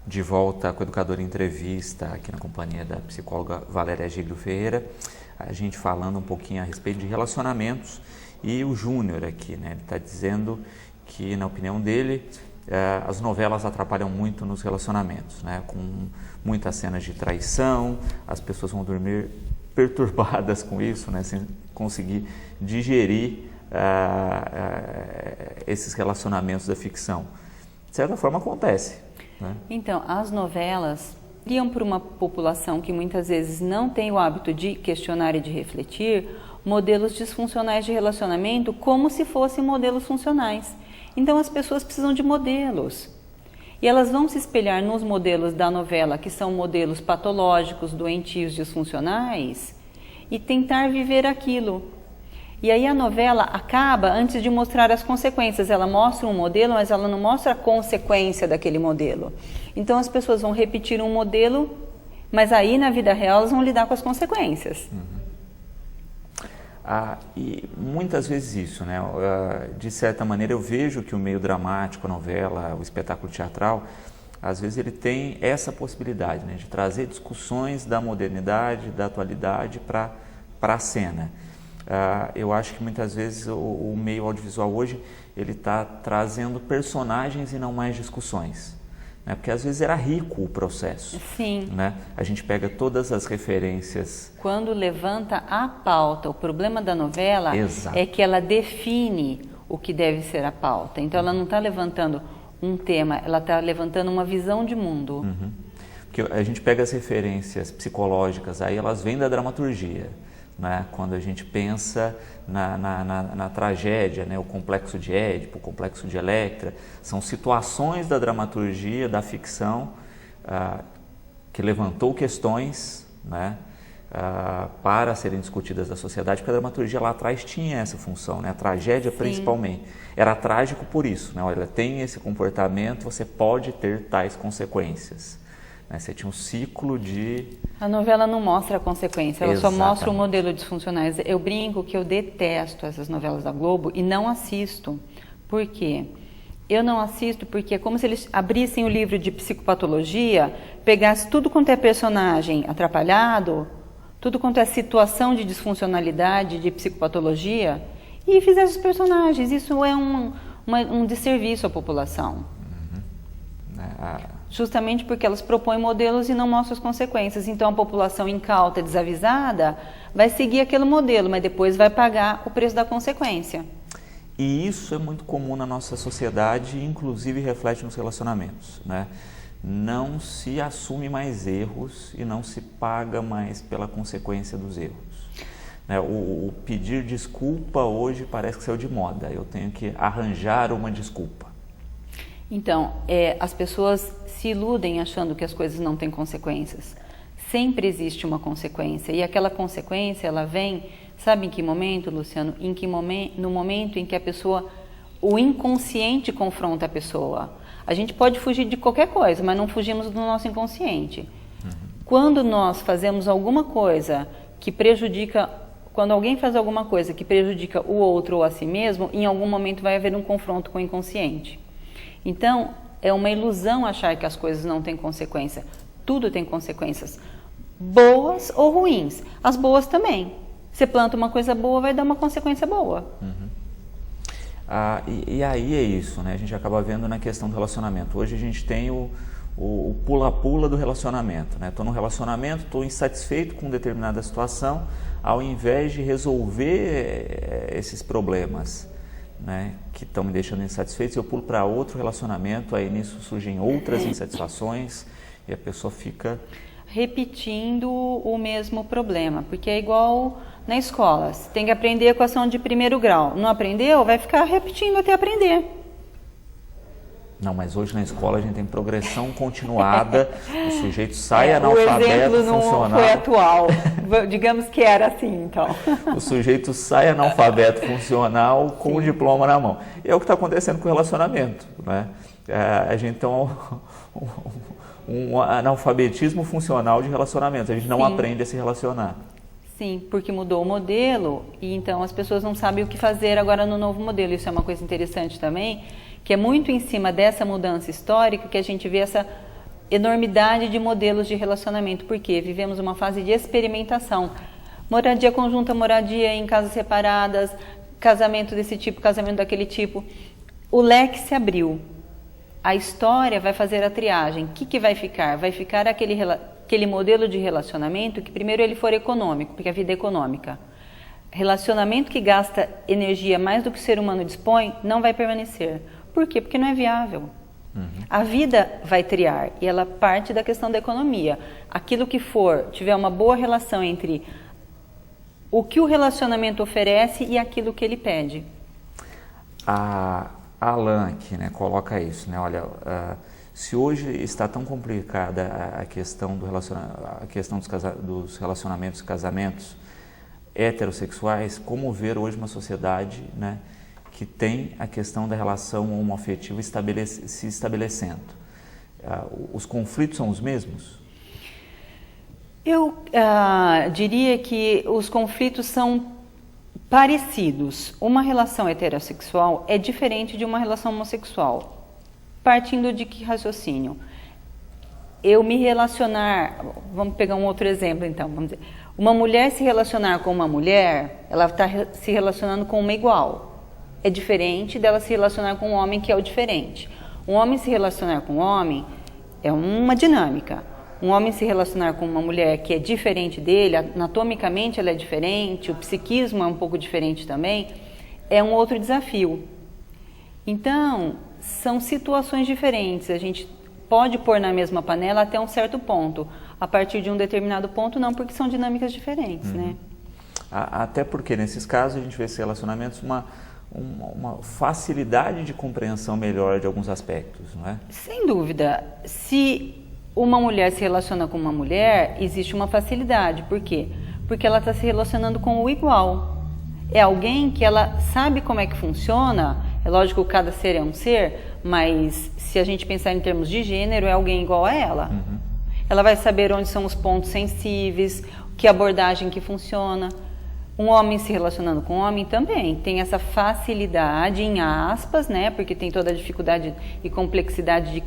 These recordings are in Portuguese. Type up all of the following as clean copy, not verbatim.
de volta com o Educador em Entrevista, aqui na companhia da psicóloga Valéria Giglio Ferreira, a gente falando um pouquinho a respeito de relacionamentos, e o Júnior aqui, né, ele está dizendo que, na opinião dele, as novelas atrapalham muito nos relacionamentos, né, com muitas cenas de traição, as pessoas vão dormir perturbadas com isso, né, sem conseguir digerir esses relacionamentos da ficção. De certa forma acontece, né? Então, as novelas criam para uma população que muitas vezes não tem o hábito de questionar e de refletir modelos disfuncionais de relacionamento como se fossem modelos funcionais. Então as pessoas precisam de modelos. E elas vão se espelhar nos modelos da novela, que são modelos patológicos, doentios, disfuncionais, e tentar viver aquilo. E aí a novela acaba, antes de mostrar as consequências, ela mostra um modelo, mas ela não mostra a consequência daquele modelo. Então as pessoas vão repetir um modelo, mas aí na vida real elas vão lidar com as consequências. E muitas vezes isso, né? De certa maneira eu vejo que o meio dramático, a novela, o espetáculo teatral, às vezes ele tem essa possibilidade, né, de trazer discussões da modernidade, da atualidade para a cena. Eu acho que muitas vezes o meio audiovisual hoje ele está trazendo personagens e não mais discussões, né? Porque às vezes era rico o processo. Sim. Né? A gente pega todas as referências. Quando levanta a pauta, o problema da novela Exato. É que ela define o que deve ser a pauta. Então ela não está levantando um tema, ela está levantando uma visão de mundo. Uhum. Porque a gente pega as referências psicológicas, aí elas vêm da dramaturgia. Né? Quando a gente pensa na tragédia, né? O complexo de Édipo, o complexo de Electra, são situações da dramaturgia, da ficção, que levantou questões, né? Para serem discutidas da sociedade, porque a dramaturgia lá atrás tinha essa função, né? A tragédia Sim. Principalmente. Era trágico por isso, né? Olha, tem esse comportamento, você pode ter tais consequências. Né? Você tinha um ciclo de... A novela não mostra a consequência, ela Exatamente. só mostra o modelo disfuncionais. Eu brinco que eu detesto essas novelas da Globo e não assisto. Por quê? Eu não assisto porque é como se eles abrissem o livro de psicopatologia, pegassem tudo quanto é personagem atrapalhado, tudo quanto é situação de disfuncionalidade, de psicopatologia, e fizessem os personagens. Isso é um desserviço à população. Justamente porque elas propõem modelos e não mostram as consequências. Então a população incauta, desavisada, vai seguir aquele modelo, mas depois vai pagar o preço da consequência. E isso é muito comum na nossa sociedade, inclusive reflete nos relacionamentos, né? Não se assume mais erros e não se paga mais pela consequência dos erros. Né? O pedir desculpa hoje parece que saiu de moda. Eu tenho que arranjar uma desculpa. Então, as pessoas se iludem achando que as coisas não têm consequências. Sempre existe uma consequência e aquela consequência ela vem, sabe em que momento, Luciano? No momento em que a pessoa, o inconsciente confronta a pessoa. A gente pode fugir de qualquer coisa, mas não fugimos do nosso inconsciente. Quando nós fazemos alguma coisa que prejudica, quando alguém faz alguma coisa que prejudica o outro ou a si mesmo, em algum momento vai haver um confronto com o inconsciente. Então, é uma ilusão achar que as coisas não têm consequência. Tudo tem consequências, boas ou ruins. As boas também. Você planta uma coisa boa, vai dar uma consequência boa. E aí é isso, né? A gente acaba vendo na questão do relacionamento. Hoje a gente tem o pula-pula do relacionamento, né? Estou num relacionamento, estou insatisfeito com determinada situação, ao invés de resolver esses problemas, né, que estão me deixando insatisfeito, eu pulo para outro relacionamento, aí nisso surgem outras insatisfações e a pessoa fica... repetindo o mesmo problema, porque é igual na escola, você tem que aprender a equação de primeiro grau, não aprendeu, vai ficar repetindo até aprender. Não, mas hoje na escola a gente tem progressão continuada, o sujeito sai analfabeto funcional. O exemplo não foi atual, digamos que era assim, então. O sujeito sai analfabeto funcional com o diploma na mão. E é o que está acontecendo com o relacionamento, né? A gente tem um analfabetismo funcional de relacionamento, a gente não aprende a se relacionar. Sim, porque mudou o modelo e então as pessoas não sabem o que fazer agora no novo modelo. Isso é uma coisa interessante também, que é muito em cima dessa mudança histórica que a gente vê essa enormidade de modelos de relacionamento, porque vivemos uma fase de experimentação. Moradia conjunta, moradia em casas separadas, casamento desse tipo, casamento daquele tipo. O leque se abriu. A história vai fazer a triagem. O que vai ficar? Vai ficar aquele modelo de relacionamento que primeiro ele for econômico, porque a vida é econômica. Relacionamento que gasta energia mais do que o ser humano dispõe não vai permanecer. Por quê? Porque não é viável. A vida vai triar e ela parte da questão da economia. Aquilo que tiver uma boa relação entre o que o relacionamento oferece e aquilo que ele pede. A Alain aqui, né, coloca isso, né? Olha, se hoje está tão complicada a questão dos relacionamentos e casamentos heterossexuais, como ver hoje uma sociedade, né, que tem a questão da relação homoafetiva se estabelecendo? Os conflitos são os mesmos? Eu diria que os conflitos são parecidos. Uma relação heterossexual é diferente de uma relação homossexual. Partindo de que raciocínio? Eu me relacionar... Vamos pegar um outro exemplo, então. Vamos dizer, uma mulher se relacionar com uma mulher, ela está se relacionando com uma igual. É diferente dela se relacionar com um homem, que é o diferente. Um homem se relacionar com um homem é uma dinâmica. Um homem se relacionar com uma mulher que é diferente dele, anatomicamente ela é diferente, o psiquismo é um pouco diferente também, é um outro desafio. Então, são situações diferentes. A gente pode pôr na mesma panela até um certo ponto. A partir de um determinado ponto, não, porque são dinâmicas diferentes, né? Até porque, nesses casos, a gente vê esses relacionamentos uma facilidade de compreensão melhor de alguns aspectos, não é? Sem dúvida. Se uma mulher se relaciona com uma mulher, existe uma facilidade. Por quê? Porque ela está se relacionando com o igual. É alguém que ela sabe como é que funciona. É lógico que cada ser é um ser, mas se a gente pensar em termos de gênero, é alguém igual a ela. Ela vai saber onde são os pontos sensíveis, que abordagem que funciona. Um homem se relacionando com um homem também tem essa facilidade, em aspas, né? Porque tem toda a dificuldade e complexidade de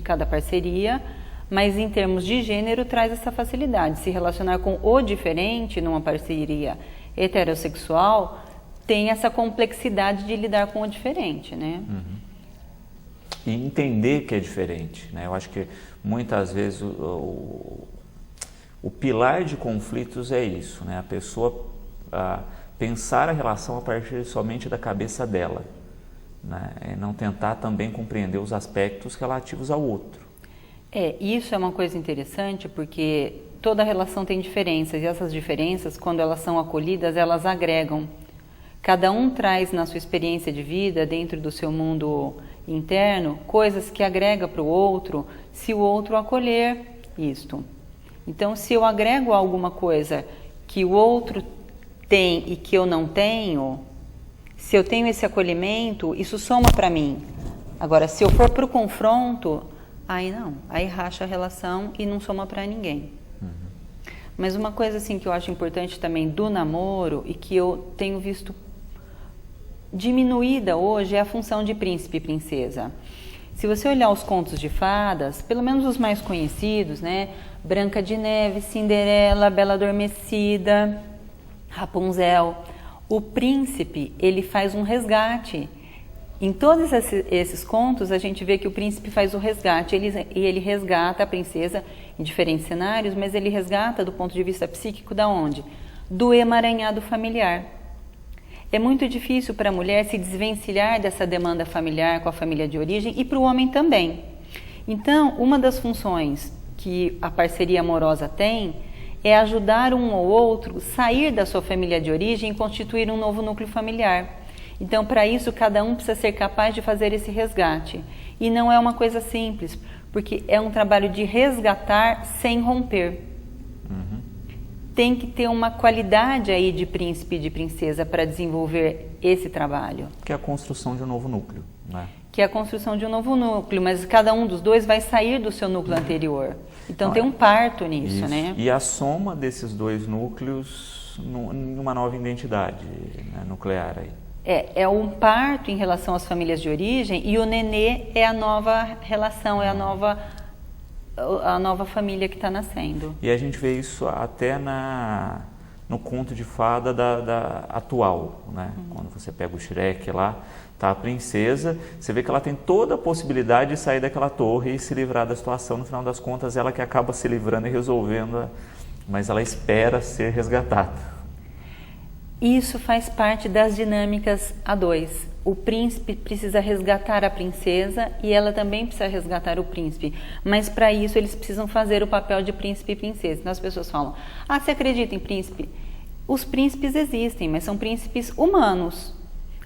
cada parceria, mas em termos de gênero traz essa facilidade. Se relacionar com o diferente numa parceria heterossexual tem essa complexidade de lidar com o diferente, né? E entender que é diferente, né? Eu acho que muitas vezes o pilar de conflitos é isso, né? A pessoa pensar a relação a partir somente da cabeça dela, né? E não tentar também compreender os aspectos relativos ao outro. Isso é uma coisa interessante, porque toda relação tem diferenças, e essas diferenças, quando elas são acolhidas, elas agregam. Cada um traz na sua experiência de vida, dentro do seu mundo interno, coisas que agrega para o outro, se o outro acolher isto. Então, se eu agrego alguma coisa que o outro tem e que eu não tenho, se eu tenho esse acolhimento, isso soma para mim. Agora, se eu for para o confronto, aí não, aí racha a relação e não soma para ninguém. Mas uma coisa assim que eu acho importante também do namoro e que eu tenho visto diminuída hoje é a função de príncipe e princesa. Se você olhar os contos de fadas, pelo menos os mais conhecidos, né? Branca de Neve, Cinderela, Bela Adormecida, Rapunzel, o príncipe, ele faz um resgate. Em todos esses contos, a gente vê que o príncipe faz o resgate, ele resgata a princesa em diferentes cenários, mas ele resgata do ponto de vista psíquico da onde? Do emaranhado familiar. É muito difícil para a mulher se desvencilhar dessa demanda familiar com a família de origem e para o homem também. Então, uma das funções que a parceria amorosa tem é ajudar um ou outro a sair da sua família de origem e constituir um novo núcleo familiar. Então, para isso, cada um precisa ser capaz de fazer esse resgate. E não é uma coisa simples, porque é um trabalho de resgatar sem romper. Tem que ter uma qualidade aí de príncipe e de princesa para desenvolver esse trabalho. Que é a construção de um novo núcleo, né? Que é a construção de um novo núcleo, mas cada um dos dois vai sair do seu núcleo anterior. Então tem um parto nisso, né? E a soma desses dois núcleos numa nova identidade, né, nuclear aí. É um parto em relação às famílias de origem e o nenê é a nova relação, é a nova a nova família que está nascendo. E a gente vê isso até no conto de fada da atual, né? Quando você pega o Shrek lá, tá a princesa, você vê que ela tem toda a possibilidade de sair daquela torre e se livrar da situação. No final das contas, ela que acaba se livrando e resolvendo, mas ela espera ser resgatada. Isso faz parte das dinâmicas a dois. O príncipe precisa resgatar a princesa e ela também precisa resgatar o príncipe. Mas para isso eles precisam fazer o papel de príncipe e princesa. Então as pessoas falam, você acredita em príncipe? Os príncipes existem, mas são príncipes humanos.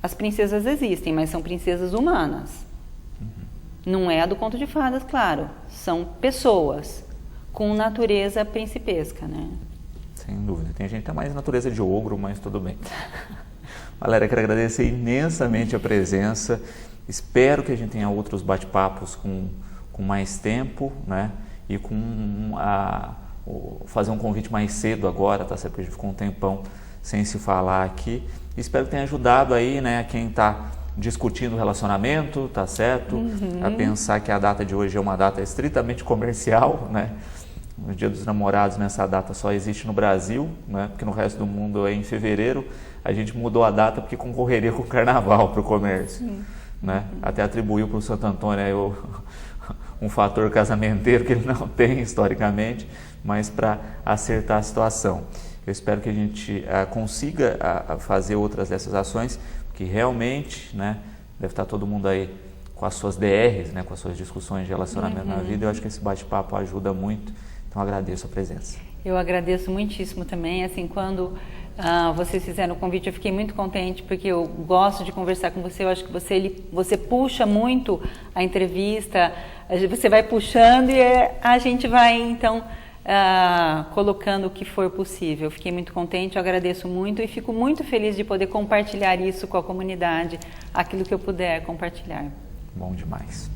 As princesas existem, mas são princesas humanas. Não é a do conto de fadas, claro. São pessoas com natureza principesca, né? Sem dúvida. Tem gente que tem mais natureza de ogro, mas tudo bem. Valéria, quero agradecer imensamente a presença. Espero que a gente tenha outros bate-papos com mais tempo, né? E fazer um convite mais cedo agora, tá certo? Porque a gente ficou um tempão sem se falar aqui. Espero que tenha ajudado aí, né, quem está discutindo o relacionamento, tá certo? A pensar que a data de hoje é uma data estritamente comercial, né? O Dia dos Namorados nessa data só existe no Brasil, né? Porque no resto do mundo é em fevereiro. A gente mudou a data porque concorreria com o Carnaval para o comércio, né? Até atribuiu para o Santo Antônio um fator casamenteiro que ele não tem historicamente, mas para acertar a situação. Eu espero que a gente consiga fazer outras dessas ações, porque realmente, né, deve estar todo mundo aí com as suas DRs, né, com as suas discussões de relacionamento na vida. Eu acho que esse bate-papo ajuda muito, então agradeço a presença. Eu agradeço muitíssimo também, assim, quando vocês fizeram o convite, eu fiquei muito contente, porque eu gosto de conversar com você. Eu acho que você puxa muito a entrevista, você vai puxando e a gente vai, então, colocando o que for possível. Eu fiquei muito contente, eu agradeço muito e fico muito feliz de poder compartilhar isso com a comunidade, aquilo que eu puder compartilhar. Bom demais.